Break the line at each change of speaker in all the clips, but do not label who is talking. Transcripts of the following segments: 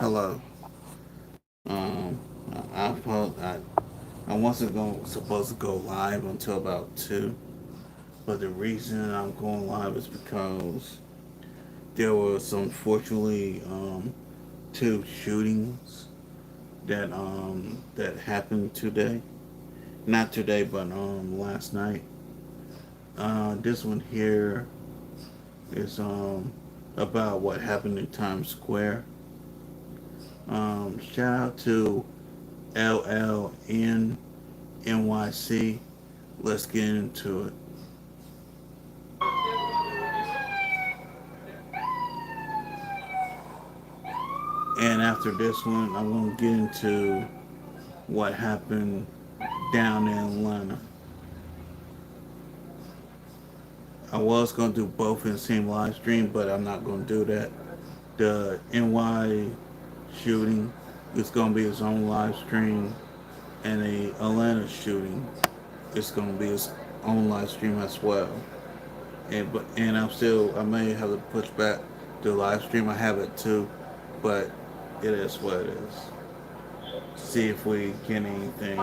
Hello. Um, I wasn't supposed to go live until about 2, but the reason I'm going live is because there was unfortunately two shootings that happened today. Not today, but last night. This one here is about what happened in Times Square. Shout out to LLN NYC. Let's get into it. And after this one, I'm going to get into what happened down in Atlanta. I was going to do both in the same live stream, but I'm not going to do that. The NY shooting is going to be its own live stream, and the Atlanta shooting is going to be its own live stream as well. And I may have to push back the live stream. I have it too, but it is what it is. See if we get anything.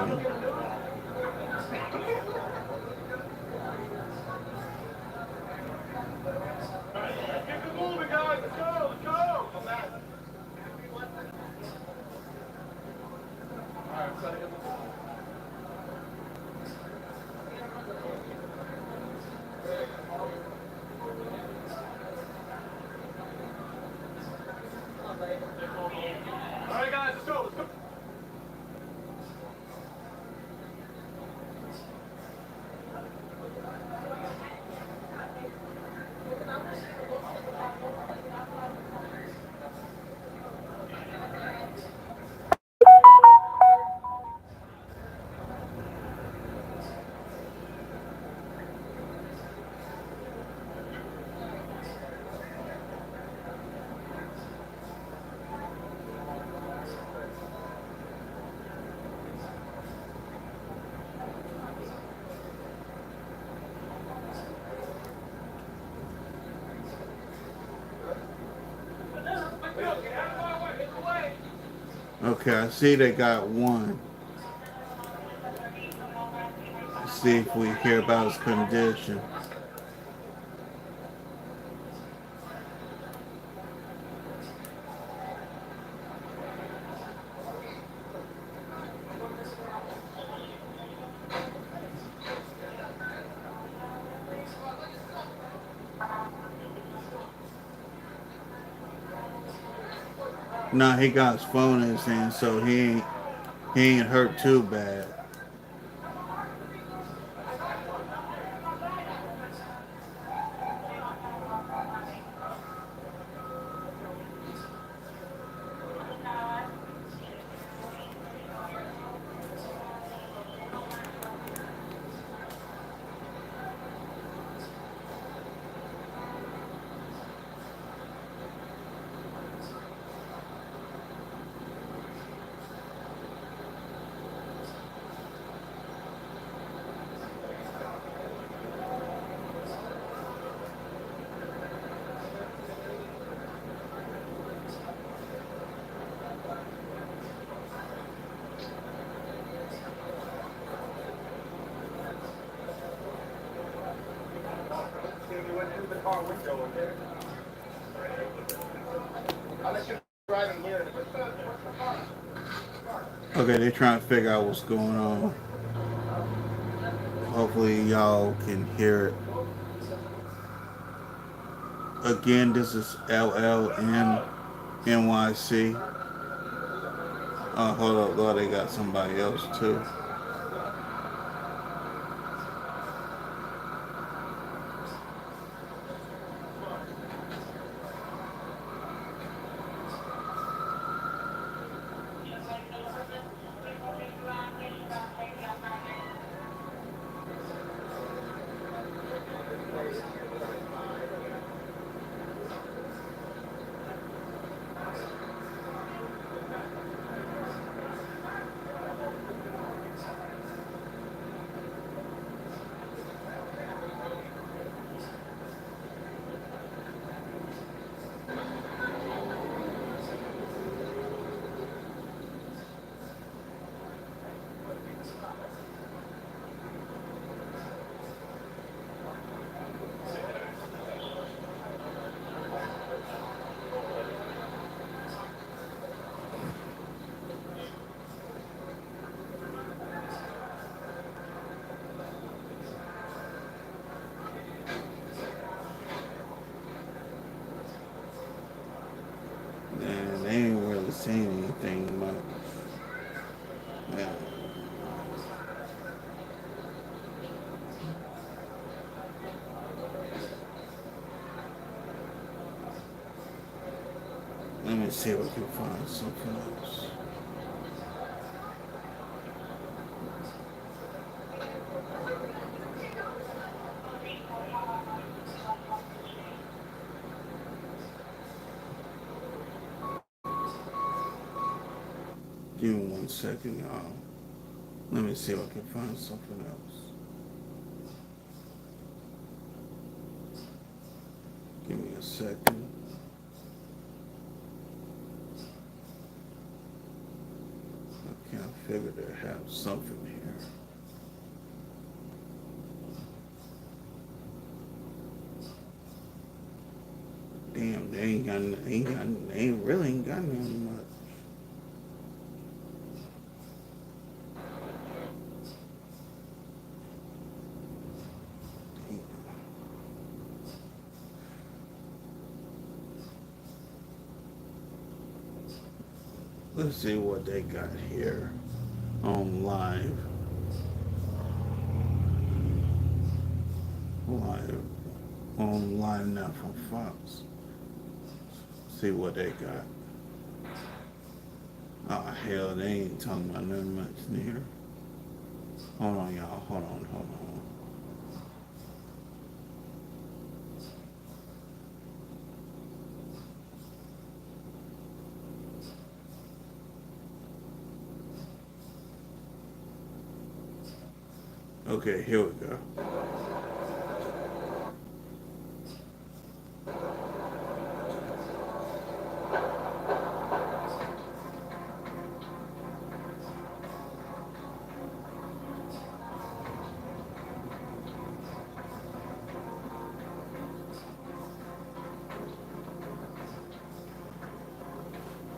Okay, I see they got one. See if we hear about his condition. Nah, he got his phone in his hand, so he ain't hurt too bad. Okay, they're trying to figure out what's going on. Hopefully, y'all can hear it. Again, this is LLN NYC. Hold up, Lord, they got somebody else too. seen anything much. Yeah. Let me see if I can find something else. Give me 1 second, y'all. Let me see if I can find something else. Give me a second. I can't figure to have something here. Damn, they ain't really ain't got nothing much. Let's see what they got here on live on now from Fox. See what they got. Oh hell, they ain't talking about nothing much neither. Hold on, y'all. Hold on. Okay, here we go.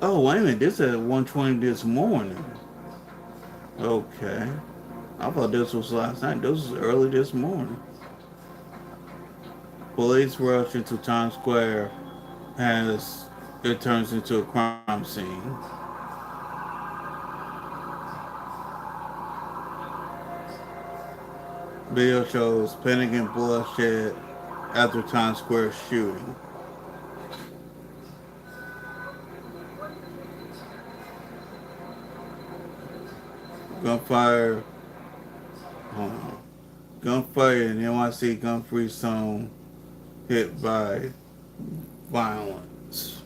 Oh, wait a minute. This is at 1:20 this morning. Okay. I thought this was last night. This was early this morning. Police rush into Times Square as it turns into a crime scene. Video shows panic and bloodshed after Times Square shooting. Gunfire, hold on. Gunfire in NYC gun-free zone hit by violence.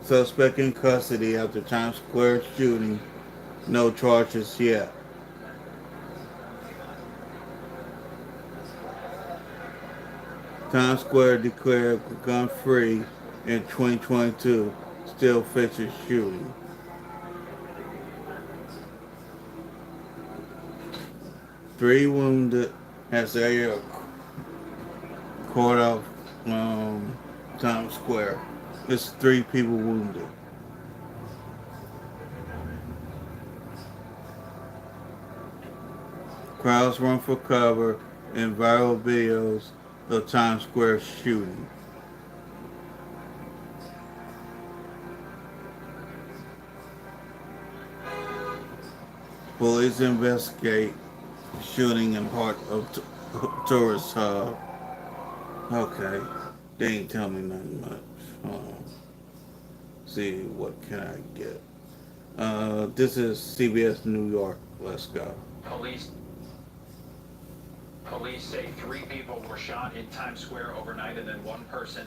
Suspect in custody after Times Square shooting. No charges yet. Times Square declared gun-free in 2022. Still faces shooting. 3 wounded as area caught off Times Square. It's 3 people wounded. Crowds run for cover in viral videos of Times Square shooting. Police investigate shooting in part of tourist hub. Okay, they ain't tell me nothing much. Hold on. See what can I get. This is CBS New York. Let's go.
Police say 3 people were shot in Times Square overnight, and then one person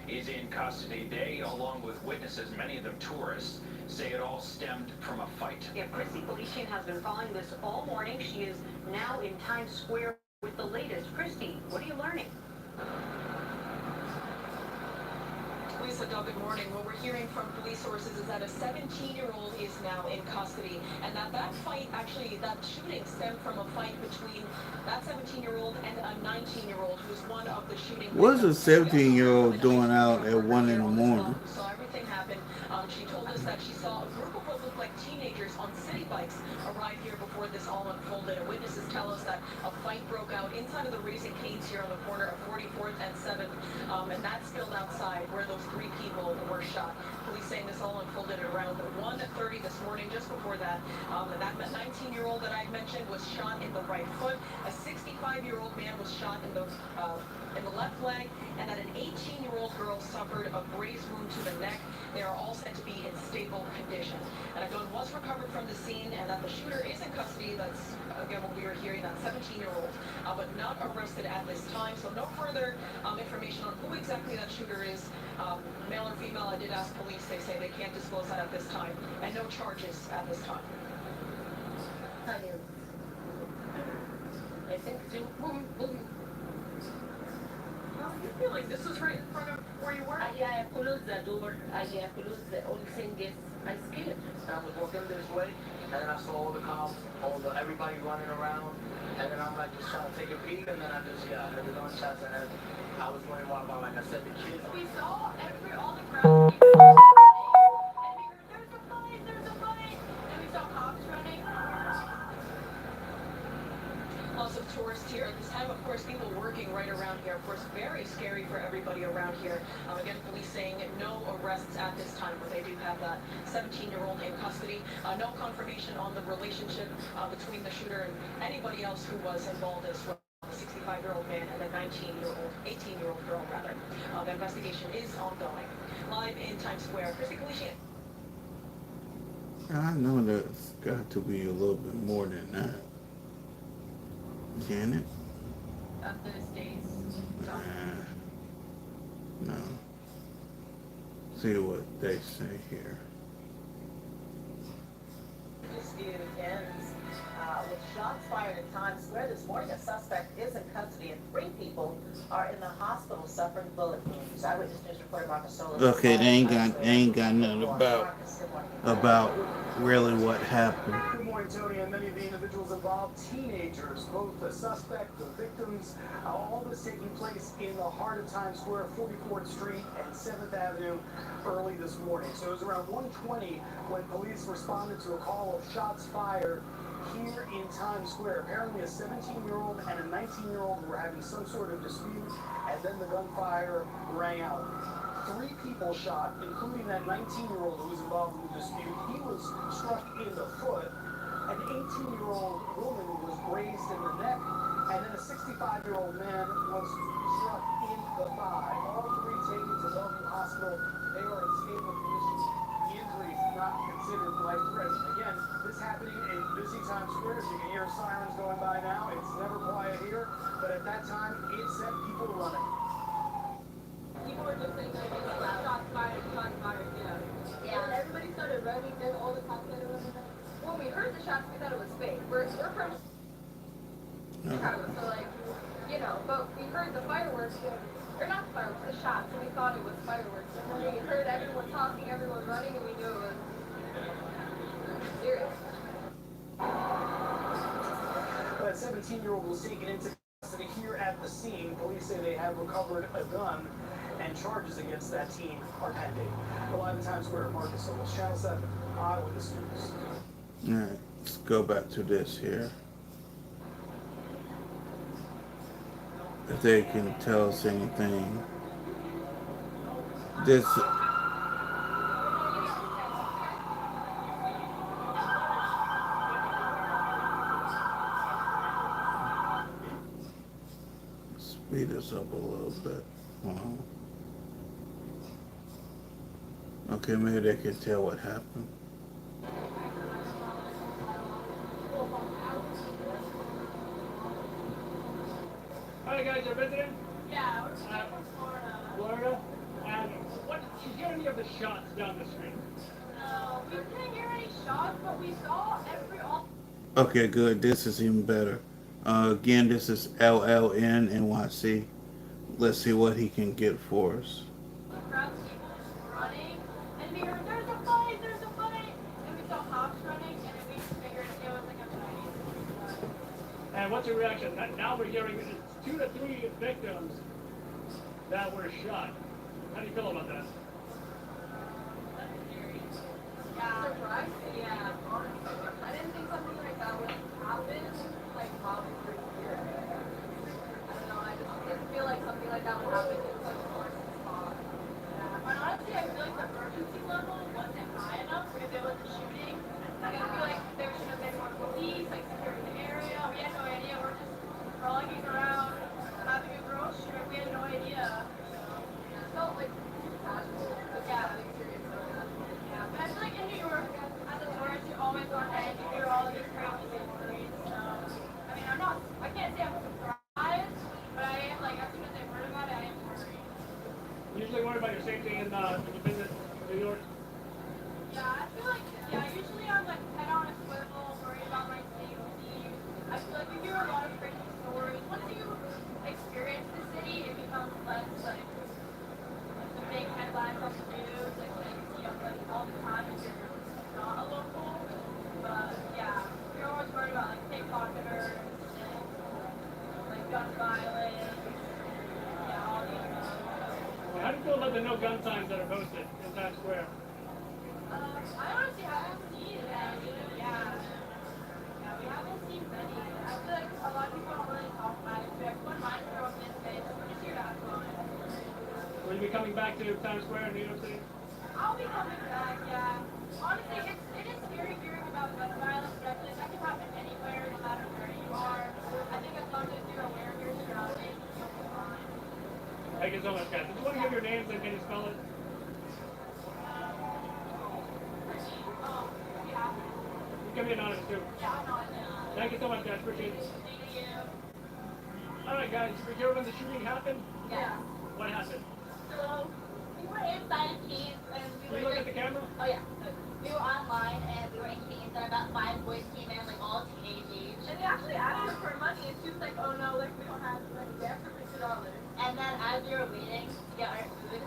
is in custody. They, along with witnesses, many of them tourists, say it all stemmed from a fight.
Yeah, Chrissy Felician has been following this all morning. She is now in Times Square with the latest. Christy, what are you learning?
Lisa,
Lisa, Doug, good morning. What we're hearing from police sources is that a 17-year-old is now in custody, and that fight, actually, that shooting stemmed from a fight between that 17-year-old and a 19-year-old who was one of the shooting
What's a
victims. We also heard from
17-year-old
an high
doing
school
out at
reporter
1 in
here
the
on this call
morning?
who saw everything happen. She told us that she saw a group of what looked like teenagers on city bikes arrive here before this all unfolded. And witnesses tell us that a fight broke out inside of the Raising Cane's here on the corner of 44th and 7th, and that spilled outside where those three people were shot. Police saying this all unfolded at around 1:30 this morning. Just before that, that 19-year-old that I mentioned was shot in the right foot. A 65-year-old man was shot in the left leg, and that an 18-year-old girl suffered a grazed wound to the neck. They are all said to be in stable condition. And a gun was recovered from the scene, and that the shooter is in custody. That's, again, what we were hearing, that 17-year-old, but not arrested at this time. So no further information on who exactly that shooter is, male or female. I did ask police. They say they can't disclose that at this time, and no charges at this time. I think so. How are you feeling? This was right in front of where you were?
I closed the door. I closed the only thing is I scared.
And I was walking this way, and then I saw all the cops, everybody running around, and then I'm like just trying to take a peek, and then I just heard the gunshots, and then I was wondering why, like I said, the kids.
We saw all the crowd people running, and we heard, there's a fight, and we saw cops running. Lots of tourists here at this time. Of course, people working right around here. Of course, very scary for everybody around here. Again, police saying no arrests at this time, but they do have that 17-year-old in custody. No confirmation on the relationship between the shooter and anybody else who was involved as well. The 65-year-old man and the 18-year-old girl, rather. The investigation is ongoing. Live in Times Square, Chrissy Galician.
I know that's got to be a little bit more than that. Can it?
Of those days.
No. See what they say here.
Dispute ends with shots fired in Times Square this morning. A suspect is in custody, and three people are in the hospital suffering bullet wounds. Eyewitness News reporter Marcus Solis.
Okay, they ain't got nothing about really what happened.
Good morning, Tony, and many of the individuals involved, teenagers, both the suspect, the victims, all this taking place in the heart of Times Square, 44th Street and 7th Avenue early this morning. So it was around 1:20 when police responded to a call of shots fired here in Times Square. Apparently a 17-year-old and a 19-year-old were having some sort of dispute, and then the gunfire rang out. Three people shot, including that 19-year-old who was involved in the dispute. He was struck in the foot. An 18-year-old woman was grazed in the neck, and then a 65-year-old man was struck in the thigh. All three taken to Bellevue Hospital. They are in stable condition. The injuries not considered life-threatening. Again, this happening in busy Times Square. As you can hear sirens going by now. It's never quiet here, but at that time, it set people running.
People were just saying that it was shots fired, yeah. And everybody started running, then all the cops started running. When we heard the shots, we thought it was fake. We're from Chicago, so but we heard the fireworks, or not the fireworks, the shots, and we thought it was fireworks. And then we heard everyone talking, everyone running, and we knew it was serious.
That 17-year-old was taken into custody here at the scene. Police say they have recovered a gun, and charges against that teen are pending. Live in Times Square, Marcus Solis, Channel 7, Eyewitness News.
Alright, let's go back to this here. If they can tell us anything. This speed us up a little bit. Okay, maybe they can tell what happened.
Hi guys, you're visiting?
Yeah, we're from Florida.
Florida? And what did you hear any of the shots down the street?
No, we didn't hear any shots, but we saw all.
Okay, good. This is even better. Again, this is LLN NYC. Let's see what he can get for us.
Crowds people
And what's your reaction? Now we're hearing it's 2 to 3 victims that were shot. How do you feel about that?
Yeah. Surprised? Yeah. Honestly, I didn't think something like that would happen. Like probably for years. I don't know. I just didn't feel like something like that would happen in such a large spot. Yeah. And honestly, I feel like the urgency level wasn't high enough if it was a shooting. Like I feel like there should have been more police, like securing the area. We had no idea. We're just frolicking around, having a girls' trip. We had no idea. So it felt like too casual. Yeah. Yeah, but I feel like in New York, as a tourist, you always go ahead and you hear all of these crazy stories. So, I mean, I can't say I'm surprised, but I am like, as soon as I heard about it, I am worried.
Usually worry about your safety when you visit New York.
Yeah, I feel like, yeah, usually I'm like head on a swivel, worried about my safety. I feel like you hear a lot of crazy stories. Once you experience the city, it becomes less like the big headlines on the news, like you see like all the time if you're not a local. But yeah, you're always worried about like pickpocketers and like gun violence. Yeah, all these
How do you feel about the no gun signs that are posted in Times Square?
I honestly haven't seen any. Yeah. Yeah, we haven't seen many. I feel like a lot of people don't really talk about it. So everyone minds their own business. We're just here to have fun.
Will you be coming back to Times Square in New York City?
I'll be coming back, yeah. Honestly, it is scary hearing about gun violence, but I feel like that can happen anywhere, no matter where you are. I think as long as you're aware of your surroundings, you'll be fine.
Thank you so much, guys. Did you want to give your names and can you spell it?
Oh, yeah.
You can be anonymous too.
Yeah, I know, I know.
Thank you so much, guys. Appreciate it.
Thank you.
All right, guys. We're here when the shooting happened.
Yeah.
What happened?
So, we were inside Keys and we
Can you
were
look at the camera?
oh yeah. We were online and we were in Keys and about 5 boys came in, like all teenage age. And they actually asked her for money and she was like, oh no, like we don't have money. They asked her for $2. And then as we were waiting to get our food,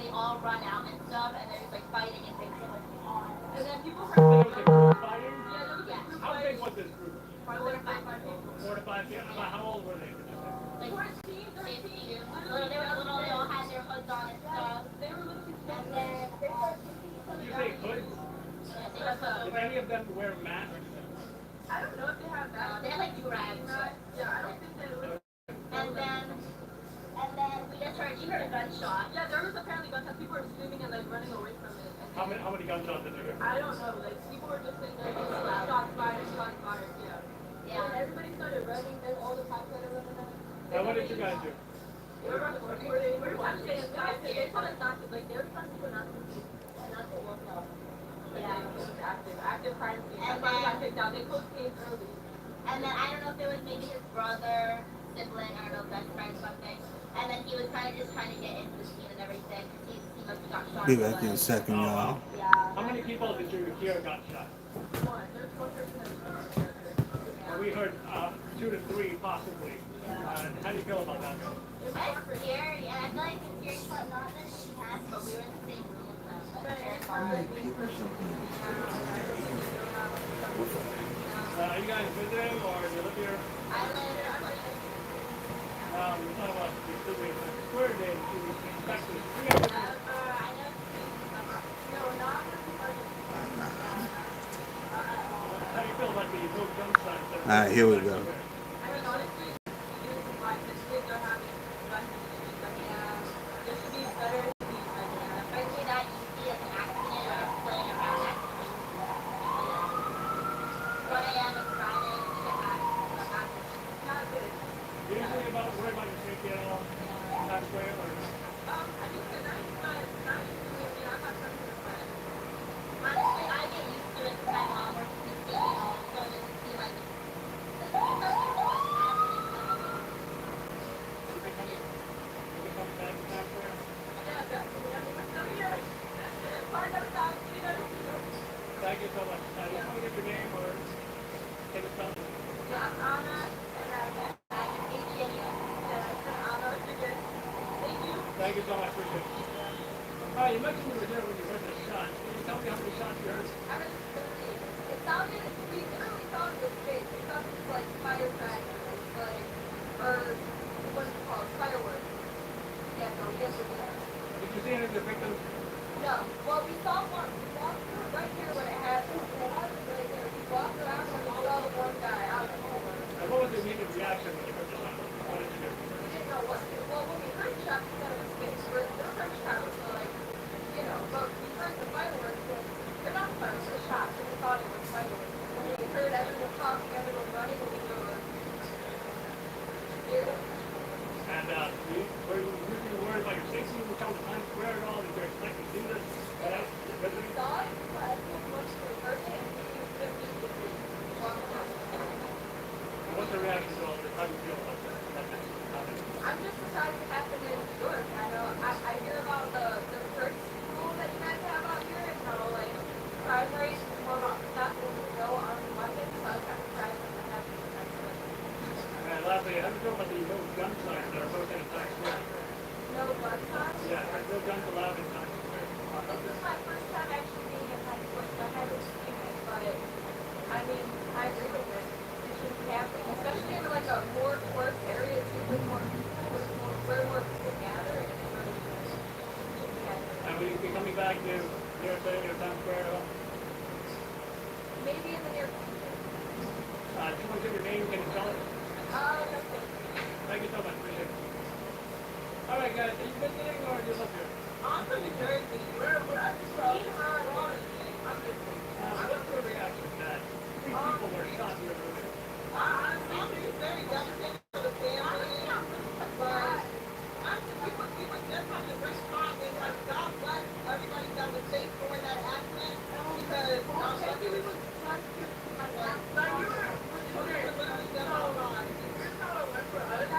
they all run out and stuff and they're just like fighting and things were like on. And then people
There
heard
was a group fighting.
yeah, there was a group
How big
fight.
was this group?
Probably like 5 people.
4 to 5 people. About how old were they?
Like 14, 13. They were little, they all had their hoods on and stuff. They were little kids. And then they started kissing each other.
Did you say hoods? Did any of them wear masks?
I don't know if they have that. They had like do-rags. Yeah, I don't think they would. And then we just heard, you heard a gunshot. Yeah, there was apparently gunshots. People were screaming and like running away from it.
How many gunshots did you hear?
I don't know. Like people were just saying like shots fired, yeah. Yeah. And everybody started running. Then all the cops started running out.
Now, what did you guys do?
We were trying to say they told us not to, like they were telling people not to leave and not to walk out. Yeah, it was active crime scene. That's why we got kicked out. They closed case early.
And then I don't know if it was maybe his brother, sibling, I don't know, best friend, something. And then he was kind of just trying to get into the scene and everything because he seemed like he got shot.
Be back in a second, y'all.
Yeah.
How many people did you hear got shot?
One. There's one person that's
Well, we heard 2 to 3 possibly. How do you feel about that?
It's scary, and I feel like it's scary, but not that she has, but we were in the same room with them. But terrifying.
Are you guys visiting or do you live here?
I live
We thought about visiting Square Day in 2 weeks. Texas.
I know.
no, not for
How do you feel about the no gun signs?
All right, here we go.
I mean, honestly, this is why the kids are having gun issues. I mean, there should be better things like that.
Especially that you see as an accident or playing around accident. 1 a.m. is Friday, you should have
Not good.
Usually worry about your safety at all? Times Square or?
I think the night, but not usually. I mean, I'm not trying to fight.
Honestly, I get used to it because my mom works in the city hall, so it doesn't seem like
Thank you so much. Just want to get your name or take a spell. Thank you so much. Appreciate it. All right, you mentioned you were here when you heard the shot. Can you tell me how many shots you heard?
It sounded, we literally thought it was fake. We thought it was like firecrackers. like, or what is it called? Fireworks. Yeah, no, yes or no.
Did you see any of the victims?
No. Well, we saw one. We walked through right here when it happened. It happened right there. We walked around and we saw the one guy out of nowhere.
And what was the immediate reaction when you heard the shot? What did you do?
We didn't know what to do. Well, when we heard the shot, we thought it was fake. We're French towers, so like, you know, but we heard the fireworks. And they're not fireworks, they're shots. So we thought it was fireworks. When we heard everyone talking, everyone running, we were scared.
And were you using words like your safety when you come to Times Square at all? Did you expect to see this?
We saw it, but I think once we heard it, we couldn't immediately walk around.
And what's the reaction to all this? How do you feel about that?
I'm just surprised it happened in New York. I know I hear about the church school that you guys have out here and how like crime rates is more about stuff when you go on Monday, so I was kind of surprised that it happened in New York.
And lastly, how do you feel about the no gun signs that are posted in Times Square?
No blood signs?
Yeah, no guns allowed in Times Square.
This is my first time actually being in Times Square, so I haven't seen it, but I mean, I agree with it. It shouldn't be happening, especially in like a more tourist area. It seems like more people, where more people gather, and it really shouldn't be happening.
And will you be coming back to New York City or Times Square at all?
Maybe in the near future.
Do you want to give your name? Can you tell it?
No, thank you.
Thank you so much. Appreciate it. All right, guys. Are you visiting or just up here?
I'm from New Jersey. Where I just from? I'm just
What's your reaction to that? Three people were shot here earlier.
honestly, it's very devastating for the family. But we were just on the restaurant and like God bless everybody that was safe during that accident because we was trying to get like you were literally just on line. Here's how it went for us.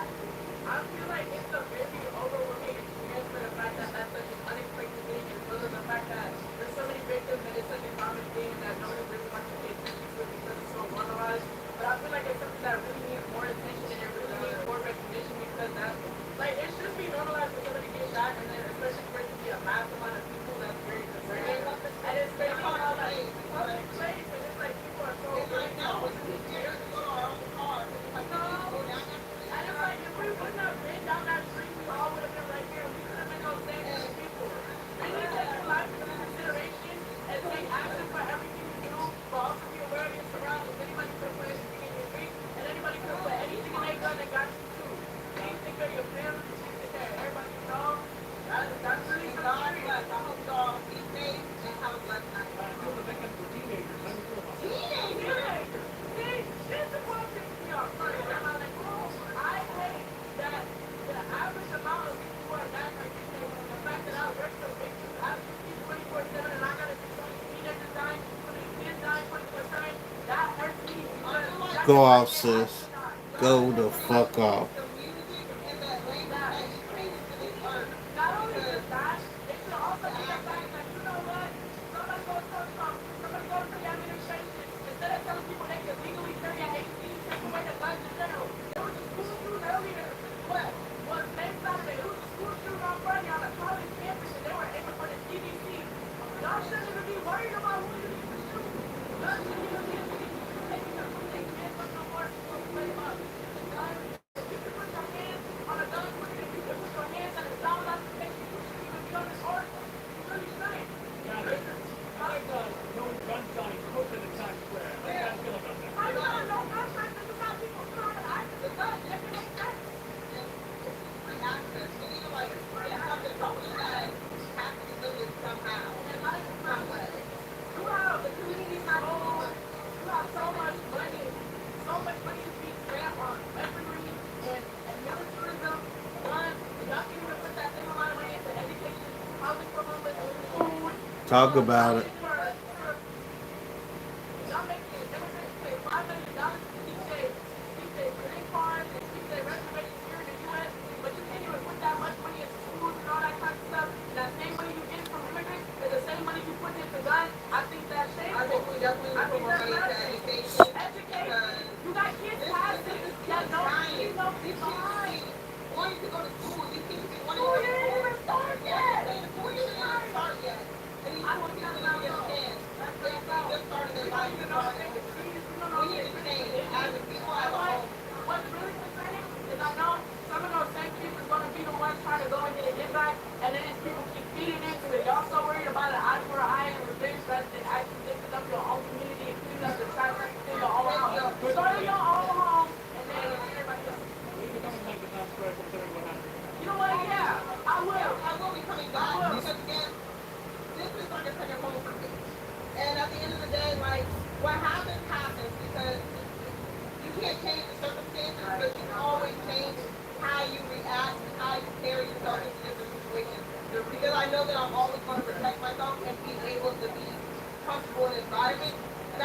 I feel like it's a very overwhelming experience for the fact that that's such an unexpected thing, as well as the fact that there's so many victims and it's such a common thing that no one really wants to pay attention to because it's so normalized. But I feel like it's something that really needs more attention and it really needs more recognition because that, like, it should be normalized for somebody to get shot and then especially for it to be a mass amount of people that's very concerning. And it's very hard, like, public place and it's like people are so like, no, it's scared to go to our own car. Like, no, and it's like if we wouldn't have been down that street, we all would have been right here. We could have been those same people. We need to take your life into consideration and take action for everything you do, but also be aware of your surroundings. Anybody could put anything in your street, and anybody could put anything in their gun that got you too. Please take care of your family, please take care of everybody you know. That's really God bless. I hope y'all be safe and have a blessed night.
Two of the victims were teenagers. How do you feel about that?
Teenagers! See, this is what pisses me off. First, I'm like, oh, I hate that the average amount of people who are that like the fact that I work so big, I see 24/7 and I gotta see so many teenagers dying, so many kids dying 24/7. That hurts me because
Go off, sis. Go the fuck off.
the music and that language that is crazy to this earth. Not only just that, it should also be the fact that you know what? Somebody goes to somebody goes to the administration. Instead of telling people they can legally carry an 18, take away the guns in general. There was a school shooting earlier. What? Was same Saturday. There was a school shooting on Friday on a college campus and they were aiming for the CDC. Y'all shouldn't even be worried about who you need to shoot. Y'all shouldn't even be taking your food. They can't put no more to play up. If you can put your hands on a gun, if you can put your hands on a dollar application, you shouldn't even be on this earth. You really shouldn't.
Yeah, I like no gun signs posted in Times Square. How do you guys feel about that?
I don't know, I'm trying to figure out people throwing access to guns. It makes sense. It's free access. And even like, it's something so you guys have to do it somehow. And how does it not work? You have the community's not old. You have so much money to be spent on weaponry and militarism. One, y'all can even put that same amount of money into education, housing for homeless, food.
Talk about it.
Y'all making immigrants pay $5 million to keep their green cards and keep their reservations here in the U.S., but you can't even put that much money into schools and all that kind of stuff. And that same money you get from immigrants is the same money you put into guns. I think that's shameful. I think we definitely need to put more money into education. Education. You got kids passing that don't know behind. Wanting to go to school, these kids be wanting to go to school. School didn't even start yet. School didn't even start yet. And these schools are not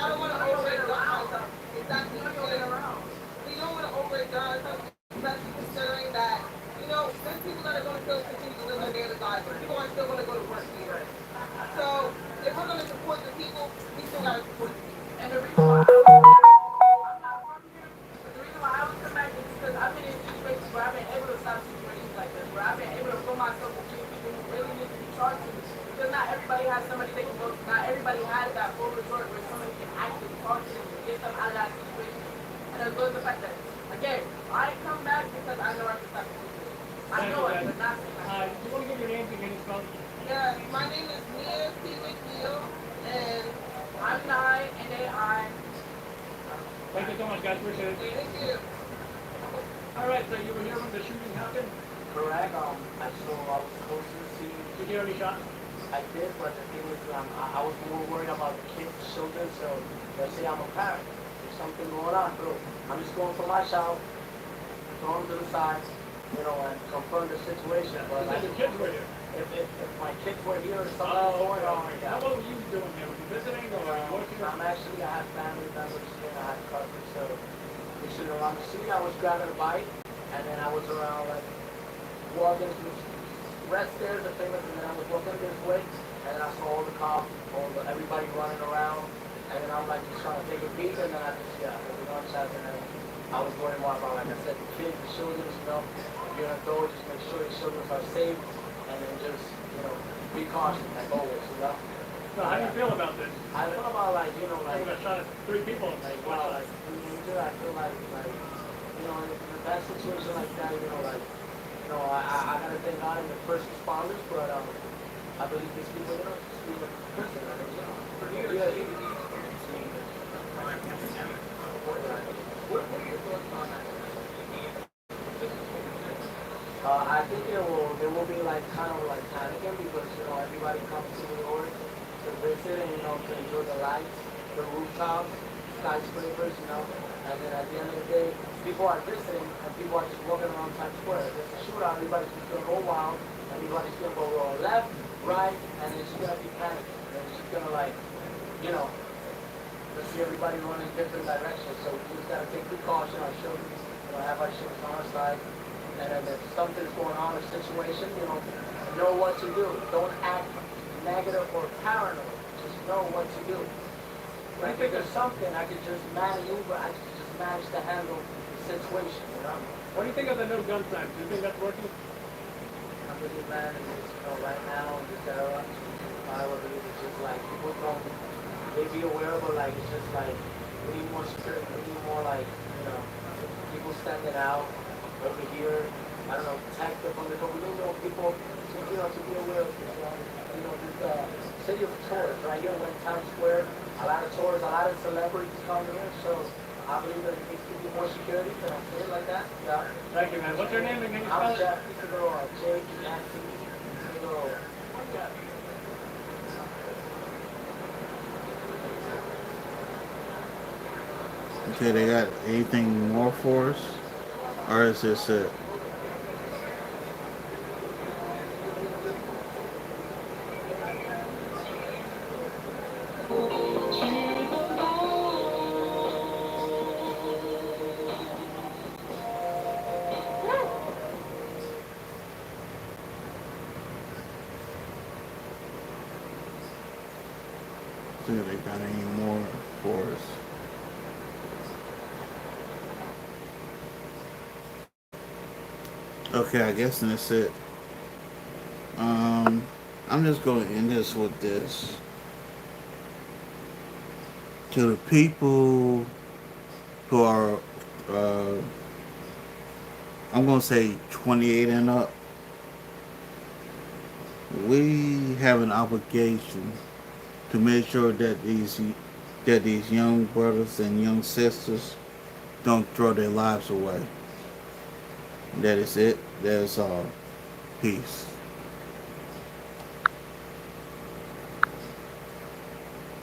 I don't want to overrate gun myself. Exactly. We don't want to overrate gun ourselves, especially considering that, there's people that are going to still continue to live their daily lives. People are still going to go to work here. So if we're going to support the people, we still got to support the people. And the reason why I'm not from here, but the reason why I was come back is because I've been in situations where I've been able to stop situations like this, where I've been able to put myself between people who really need to be charged to me. Because not everybody has somebody they can go to. Not everybody has that full resort where somebody can actually talk to them and get them out of that situation. And as well as the fact that, again, I come back because I know I can stop the situation. I know it, but not saying that.
Do you want to give your name again as well?
Yeah, my name is Nyc Shooting, and I'm N-A-I.
Thank you so much, guys. Appreciate it.
Thank you.
All right, so you were here when the shooting happened?
Correct. I was close to the scene.
Did you hear any shots?
I did, but the thing is, I was more worried about the kids, children, so let's say I'm a parent. There's something going on, bro. I'm just going for my child, throw him to the side, and confront the situation. But
Because the kids were here.
if my kids were here or something
Oh,
going on,
how what were you doing here? Were you visiting or working?
I have family members here, I have cousins, so we should around the scene. I was grabbing a bike, and then I was around, like, walking to rest there, the famous, and then I was walking this way, and then I saw all the cops, everybody running around, and then I'm like just trying to take a peek, and then I just, the gunshots, and then I was worried more about, like I said, the kids, the children, if you're gonna go, just make sure the children are safe, and then just, be cautious, like always.
So how do you feel about this?
I feel about, like,
I got shot at 3 people.
like, I feel like, in a bad situation like that, I gotta thank God and the first responders, but I believe these people, just leave a person.
For you,
Yeah.
experiencing crime epidemic before that, what are your thoughts on that?
I think there will be like kind of like panicking because everybody comes to New York to visit and to enjoy the lights, the rooftops, skyscrapers, and then at the end of the day, people are visiting and people are just walking around Times Square. There's a shootout, everybody's just gonna go wild, everybody's gonna go left, right, and it's just gonna be panicking. And it's just gonna let's see everybody running in different directions. So we just gotta take precaution. Our children, have our children on our side. And then if something's going on in a situation, know what to do. Don't act negative or paranoid. Just know what to do. Like if there's something I could just maneuver, I could just manage to handle the situation.
What do you think of the no gun signs? Do you think that's working?
I believe, man, right now in this era, I believe it's just like people don't, they be aware, but like it's just like we need more security, we need more like people standing out over here. I don't know, protect them from the COVID. We need more people to be aware of this. This city of tourists right here, in Times Square, a lot of tourists, a lot of celebrities come here, so I believe that it needs to be more security. Can I say it like that? Yeah.
Thank you, man. What's your name again?
I'm Jeff. J-E-F-F.
Okay, they got anything more for us? Or is this it? See if they got any more for us. Okay, I guess that's it. Um, I'm just going to end this with this. To the people who are, uh, I'm going to say 28 and up, we have an obligation to make sure that these young brothers and young sisters don't throw their lives away. That is it. That is all. Peace.